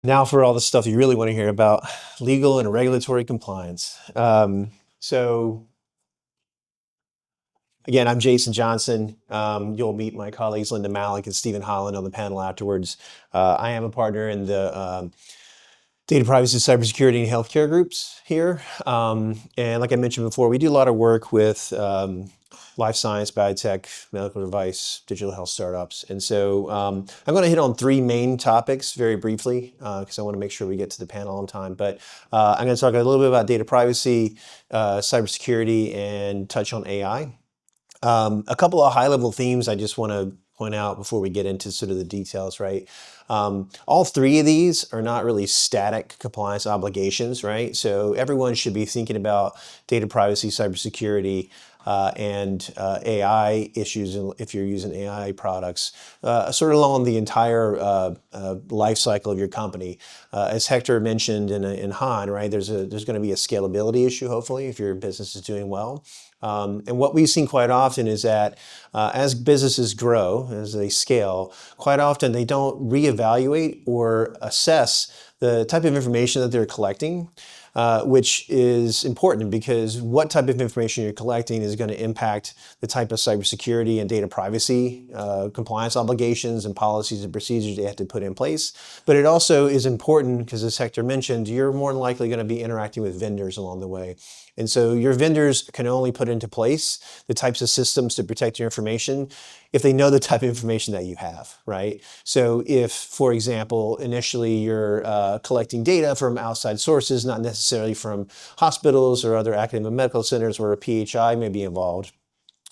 Now for all the stuff you really want to hear about, legal and regulatory compliance. So again, I'm Jason Johnson. You'll meet my colleagues Linda Malik and Stephen Holland on the panel afterwards. I am a partner in the data privacy, cybersecurity, and healthcare groups here. And like I mentioned before, we do a lot of work with life science, biotech, medical device, digital health startups. And so I'm going to hit on three main topics very briefly because I want to make sure we get to the panel on time. But I'm going to talk a little bit about data privacy, cybersecurity, and touch on AI. A couple of high-level themes I just want to point out before we get into sort of the details, right? All three of these are not really static compliance obligations, right? So everyone should be thinking about data privacy, cybersecurity, and AI issues if you're using AI products, sort of along the entire life cycle of your company. As Hector mentioned in Han, right, there's going to be a scalability issue, hopefully, if your business is doing well. And what we've seen quite often is that as businesses grow, as they scale, quite often they don't reevaluate or assess the type of information that they're collecting, which is important because what type of information you're collecting is going to impact the type of cybersecurity and data privacy compliance obligations and policies and procedures they have to put in place. But it also is important because, as Hector mentioned, you're more than likely going to be interacting with vendors along the way. And so your vendors can only put into place the types of systems to protect your information if they know the type of information that you have, right? So if, for example, initially you're collecting data from outside sources, not necessarily from hospitals or other academic medical centers where a PHI may be involved,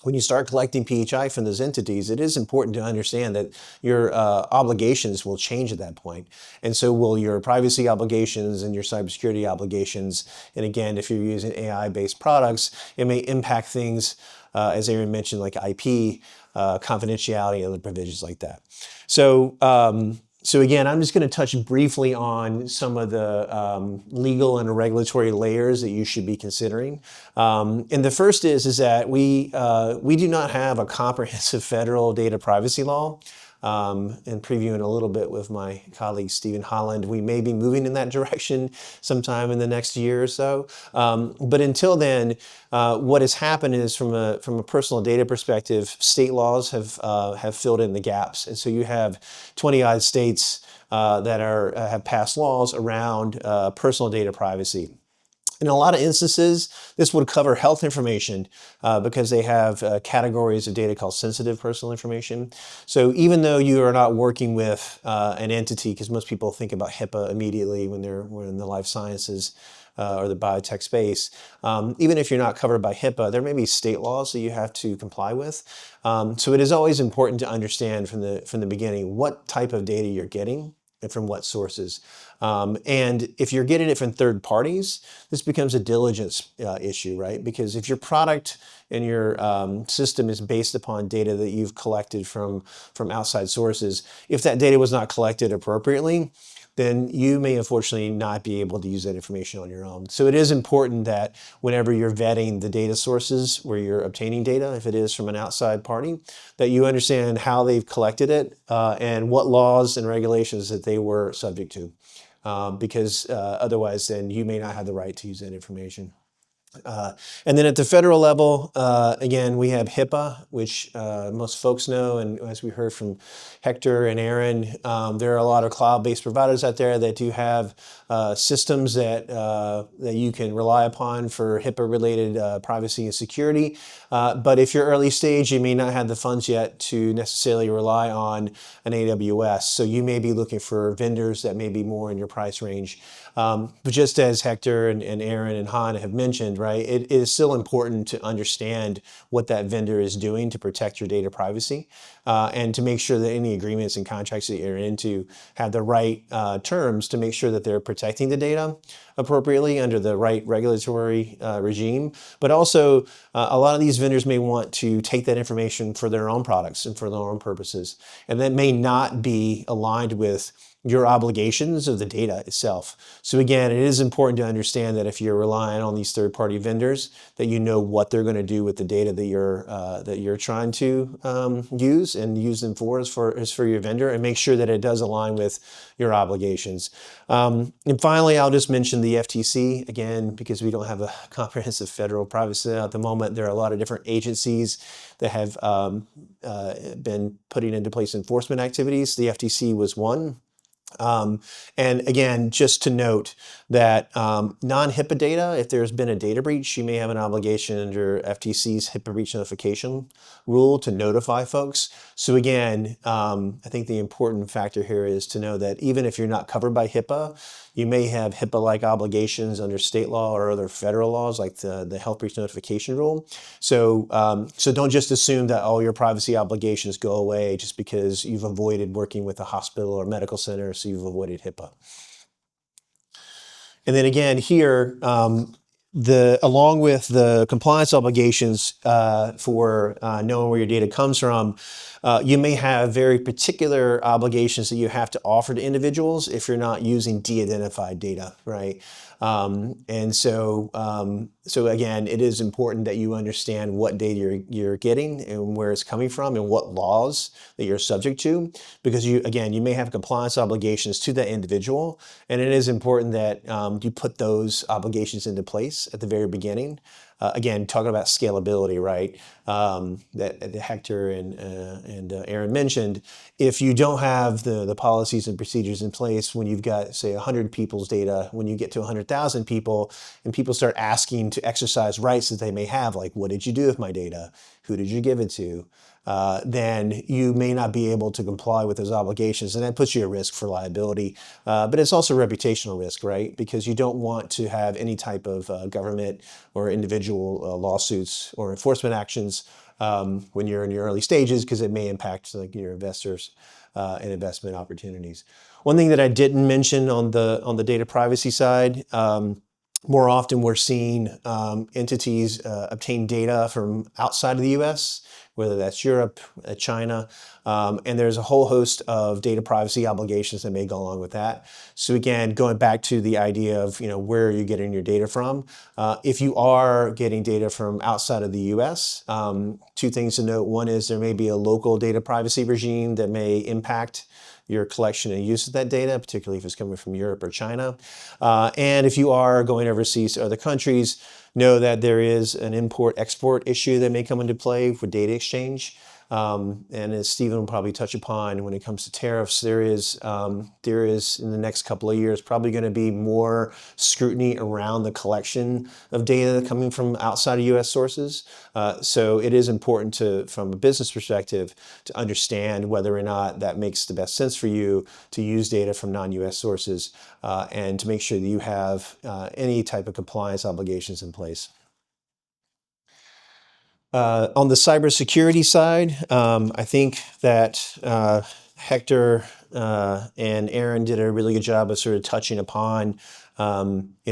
when you start collecting PHI from those entities, it is important to understand that your obligations will change at that point. And so will your privacy obligations and your cybersecurity obligations. And again, if you're using AI-based products, it may impact things, as Aaron mentioned, like IP, confidentiality, and other provisions like that. So again, I'm just going to touch briefly on some of the legal and regulatory layers that you should be considering. And the first is that we do not have a comprehensive federal data privacy law. And previewing a little bit with my colleague Stephen Holland, we may be moving in that direction sometime in the next year or so. But until then, what has happened is from a personal data perspective, state laws have filled in the gaps, and so you have 20-odd states that have passed laws around personal data privacy. In a lot of instances, this would cover health information because they have categories of data called sensitive personal information. So even though you are not working with an entity, because most people think about HIPAA immediately when we're in the life sciences or the biotech space, even if you're not covered by HIPAA, there may be state laws that you have to comply with. So it is always important to understand from the beginning what type of data you're getting and from what sources. And if you're getting it from third parties, this becomes a diligence issue, right? Because if your product and your system is based upon data that you've collected from outside sources, if that data was not collected appropriately, then you may unfortunately not be able to use that information on your own. So it is important that whenever you're vetting the data sources where you're obtaining data, if it is from an outside party, that you understand how they've collected it and what laws and regulations that they were subject to. Because otherwise then you may not have the right to use that information. And then at the federal level, again, we have HIPAA, which most folks know, and as we heard from Hector and Aaron, there are a lot of cloud-based providers out there that do have systems that you can rely upon for HIPAA-related privacy and security. But if you're early stage, you may not have the funds yet to necessarily rely on an AWS. So you may be looking for vendors that may be more in your price range. But just as Hector and Aaron and Han have mentioned, right, it is still important to understand what that vendor is doing to protect your data privacy and to make sure that any agreements and contracts that you're into have the right terms to make sure that they're protecting the data appropriately under the right regulatory regime. But also, a lot of these vendors may want to take that information for their own products and for their own purposes. And that may not be aligned with your obligations of the data itself. So again, it is important to understand that if you're relying on these third-party third-party vendors, that you know what they're going to do with the data that you're trying to use and use them for as for your vendor, and make sure that it does align with your obligations. And finally, I'll just mention the FTC again, because we don't have a comprehensive federal privacy law at the moment. There are a lot of different agencies that have been putting into place enforcement activities. The FTC was one. And again, just to note that non-HIPAA data, if there's been a data breach, you may have an obligation under FTC's HIPAA breach notification rule to notify folks. So again, I think the important factor here is to know that even if you're not covered by HIPAA, you may have HIPAA-like obligations under state law or other federal laws, like the health breach notification rule. So, so don't just assume that all your privacy obligations go away just because you've avoided working with a hospital or medical center, so you've avoided HIPAA. And then again here, along with the compliance obligations for knowing where your data comes from, you may have very particular obligations that you have to offer to individuals if you're not using de-identified data, right? And so, so again, it is important that you understand what data you're getting and where it's coming from and what laws that you're subject to, because you may have compliance obligations to that individual, and it is important that you put those obligations into place at the very beginning. Again, talking about scalability, right? That Hector and Aaron mentioned. If you don't have the policies and procedures in place when you've got, say, 100 people's data, when you get to 100,000 people and people start asking to exercise rights that they may have, like, what did you do with my data? Who did you give it to? Then you may not be able to comply with those obligations, and that puts you at risk for liability. But it's also reputational risk, right? Because you don't want to have any type of government or individual lawsuits or enforcement actions when you're in your early stages, because it may impact like your investors and investment opportunities. One thing that I didn't mention on the data privacy side. More often we're seeing entities obtain data from outside of the US, whether that's Europe, China, and there's a whole host of data privacy obligations that may go along with that. So again, going back to the idea of, where are you getting your data from? If you are getting data from outside of the US, two things to note. One is there may be a local data privacy regime that may impact your collection and use of that data, particularly if it's coming from Europe or China. And if you are going overseas to other countries, know that there is an import-export issue that may come into play for data exchange. And as Stephen will probably touch upon, when it comes to tariffs, there is in the next couple of years probably going to be more scrutiny around the collection of data coming from outside of U.S. sources. So it is important from a business perspective, to understand whether or not that makes the best sense for you to use data from non-U.S. sources, and to make sure that you have any type of compliance obligations in place. On the cybersecurity side, I think that Hector and Aaron did a really good job of sort of touching upon, the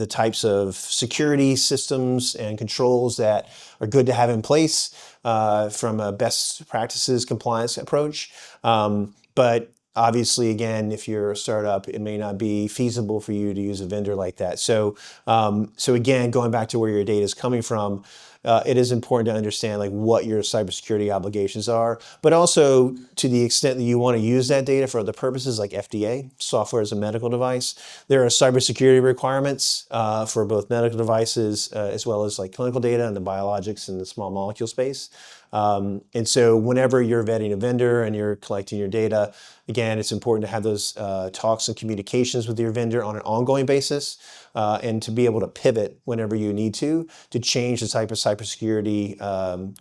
types of security systems and controls that are good to have in place from a best practices compliance approach. But obviously, again, if you're a startup, it may not be feasible for you to use a vendor like that. So, so again, going back to where your data is coming from, it is important to understand like what your cybersecurity obligations are, but also to the extent that you want to use that data for other purposes, like FDA, software as a medical device. There are cybersecurity requirements for both medical devices as well as like clinical data and the biologics and the small molecule space. And so whenever you're vetting a vendor and you're collecting your data, again, it's important to have those talks and communications with your vendor on an ongoing basis, and to be able to pivot whenever you need to change the type of cybersecurity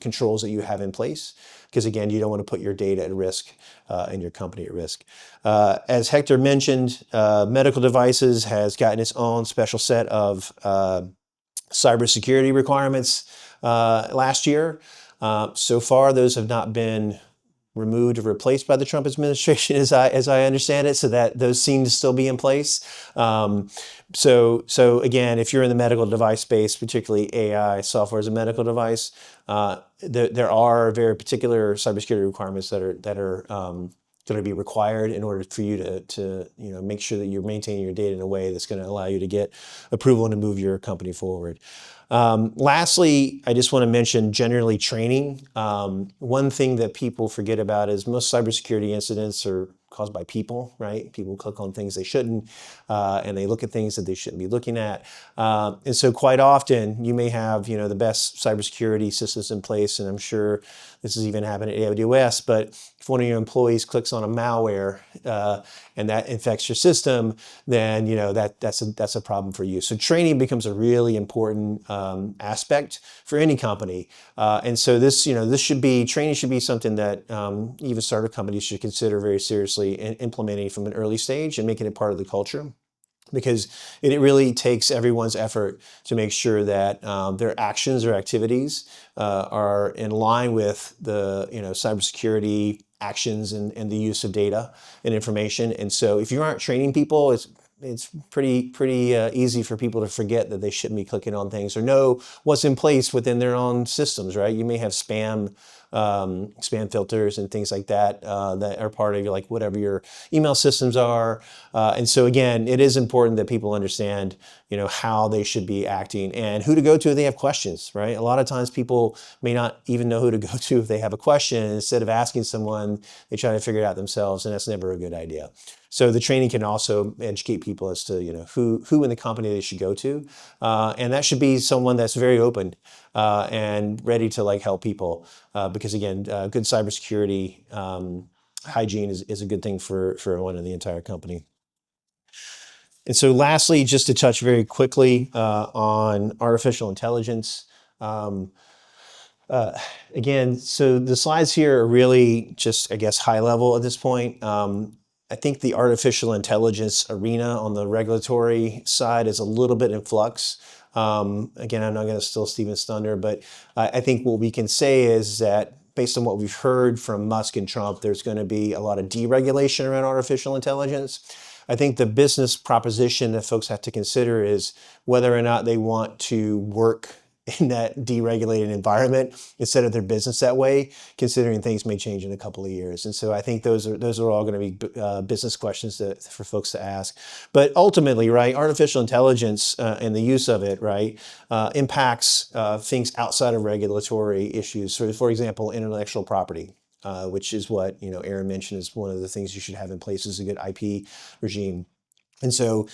controls that you have in place. Because again, you don't want to put your data at risk and your company at risk. As Hector mentioned, medical devices has gotten its own special set of cybersecurity requirements last year. So far, those have not been removed or replaced by the Trump administration, as I understand it, so that those seem to still be in place. So again, if you're in the medical device space, particularly AI, software as a medical device, there are very particular cybersecurity requirements that are going to be required in order for you to make sure that you're maintaining your data in a way that's going to allow you to get approval and to move your company forward. Lastly, I just want to mention generally training. One thing that people forget about is most cybersecurity incidents are caused by people, right? People click on things they shouldn't, and they look at things that they shouldn't be looking at. And so quite often you may have, the best cybersecurity systems in place, and I'm sure this has even happened at AWS, but if one of your employees clicks on a malware and that infects your system, then that's a problem for you. So training becomes a really important aspect for any company, and so training should be something that even startup companies should consider very seriously in implementing from an early stage and making it part of the culture, because it really takes everyone's effort to make sure that their actions or activities are in line with the cybersecurity actions and the use of data and information. And so if you aren't training people, it's pretty easy for people to forget that they shouldn't be clicking on things or know what's in place within their own systems, right? You may have spam filters and things like that that are part of your, whatever your email systems are. And so again, it is important that people understand, how they should be acting and who to go to if they have questions, right? A lot of times people may not even know who to go to if they have a question. Instead of asking someone, they try to figure it out themselves, and that's never a good idea. So the training can also educate people as to who in the company they should go to, and that should be someone that's very open and ready to help people, because again, good cybersecurity hygiene is a good thing for everyone in the entire company. And so lastly, just to touch very quickly on artificial intelligence. Again, so the slides here are really just, I guess, high level at this point. I think the artificial intelligence arena on the regulatory side is a little bit in flux. Again, I'm not going to steal Stephen's thunder, but I think what we can say is that based on what we've heard from Musk and Trump, there's going to be a lot of deregulation around artificial intelligence. I think the business proposition that folks have to consider is whether or not they want to work in that deregulated environment instead of their business that way, considering things may change in a couple of years. And so I think those are all going to be business questions for folks to ask. But ultimately, right, artificial intelligence and the use of it, right, impacts things outside of regulatory issues. So, for example, intellectual property. Which is what Aaron mentioned is one of the things you should have in place is a good IP regime. And so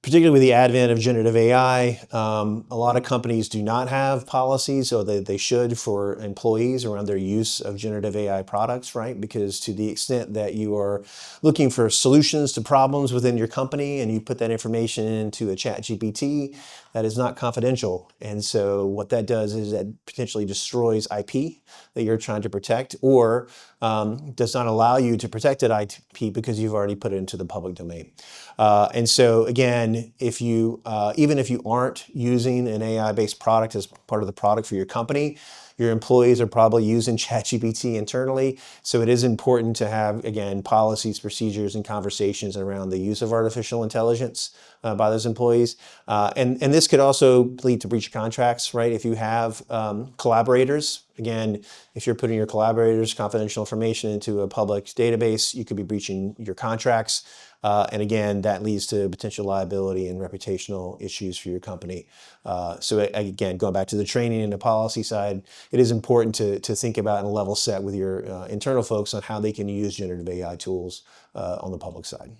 particularly with the advent of generative AI, a lot of companies do not have policies, or they should, for employees around their use of generative AI products, right? Because to the extent that you are looking for solutions to problems within your company and you put that information into a ChatGPT, that is not confidential. And so what that does is that potentially destroys IP that you're trying to protect, or does not allow you to protect that IP because you've already put it into the public domain. And so again, if you even if you aren't using an AI-based product as part of the product for your company, your employees are probably using ChatGPT internally. So it is important to have, again, policies, procedures, and conversations around the use of artificial intelligence by those employees. And this could also lead to breach of contracts, right? If you have collaborators, again, if you're putting your collaborators' confidential information into a public database, you could be breaching your contracts. And again, that leads to potential liability and reputational issues for your company. So again, going back to the training and the policy side, it is important to think about and level set with your internal folks on how they can use generative AI tools on the public side.